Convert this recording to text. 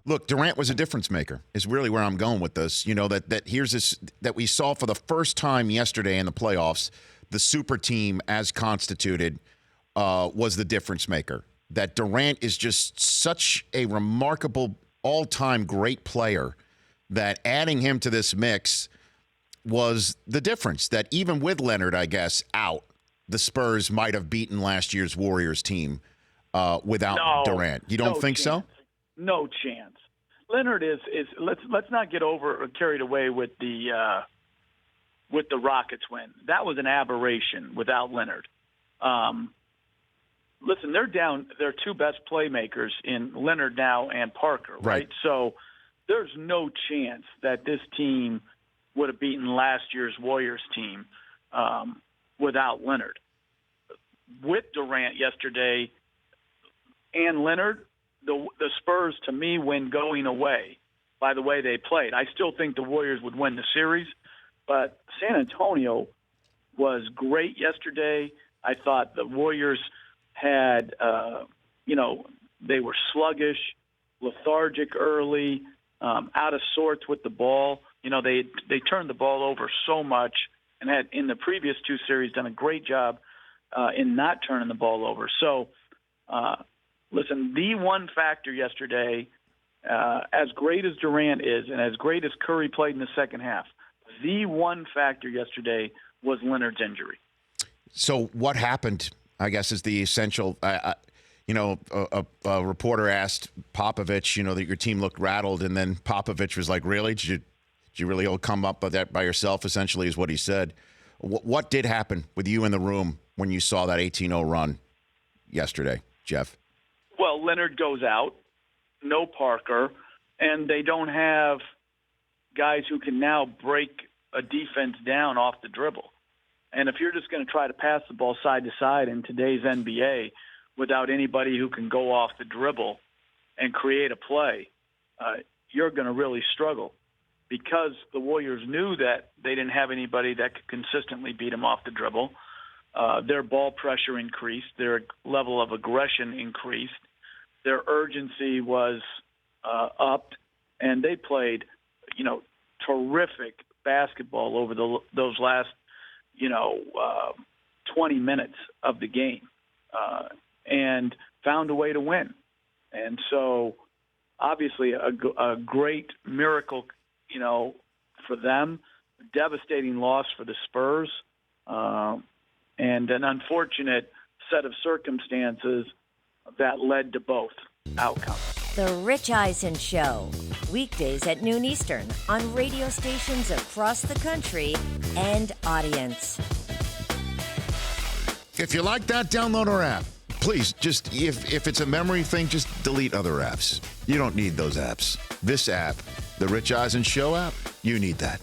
Look, Durant was a difference maker is really where I'm going with this. You know, that here's this that we saw for the first time yesterday in the playoffs, the super team as constituted was the difference maker. That Durant is just such a remarkable all-time great player that adding him to this mix was the difference. That even with Leonard, I guess, out, the Spurs might have beaten last year's Warriors team without Durant. You don't think so? No chance. Leonard is let's not get carried away with the Rockets win. That was an aberration without Leonard. Listen, they're down their two best playmakers in Leonard now and Parker, right? So there's no chance that this team would have beaten last year's Warriors team without Leonard. With Durant yesterday and Leonard, the Spurs, to me, win going away by the way they played. I still think the Warriors would win the series, but San Antonio was great yesterday. I thought the Warriors had, they were sluggish, lethargic early, out of sorts with the ball. You know, they turned the ball over so much and had, in the previous two series, done a great job in not turning the ball over. So, listen, the one factor yesterday, as great as Durant is and as great as Curry played in the second half, the one factor yesterday was Leonard's injury. So what happened, I guess, is the essential a reporter asked Popovich, that your team looked rattled, and then Popovich was like, really? Did you really all come up with that by yourself, essentially, is what he said. What did happen with you in the room when you saw that 18-0 run yesterday, Jeff? Well, Leonard goes out, no Parker, and they don't have guys who can now break a defense down off the dribble. And if you're just going to try to pass the ball side to side in today's NBA without anybody who can go off the dribble and create a play, you're going to really struggle, because the Warriors knew that they didn't have anybody that could consistently beat them off the dribble. Their ball pressure increased. Their level of aggression increased. Their urgency was upped, and they played, terrific basketball over those last 20 minutes of the game, and found a way to win. And so, obviously, a great miracle, for them, devastating loss for the Spurs, and an unfortunate set of circumstances that led to both outcomes. The Rich Eisen Show, weekdays at noon Eastern on radio stations across the country and audience. If you like that, download our app. Please, just if it's a memory thing, just delete other apps. You don't need those apps. This app, the Rich Eisen Show app, you need that.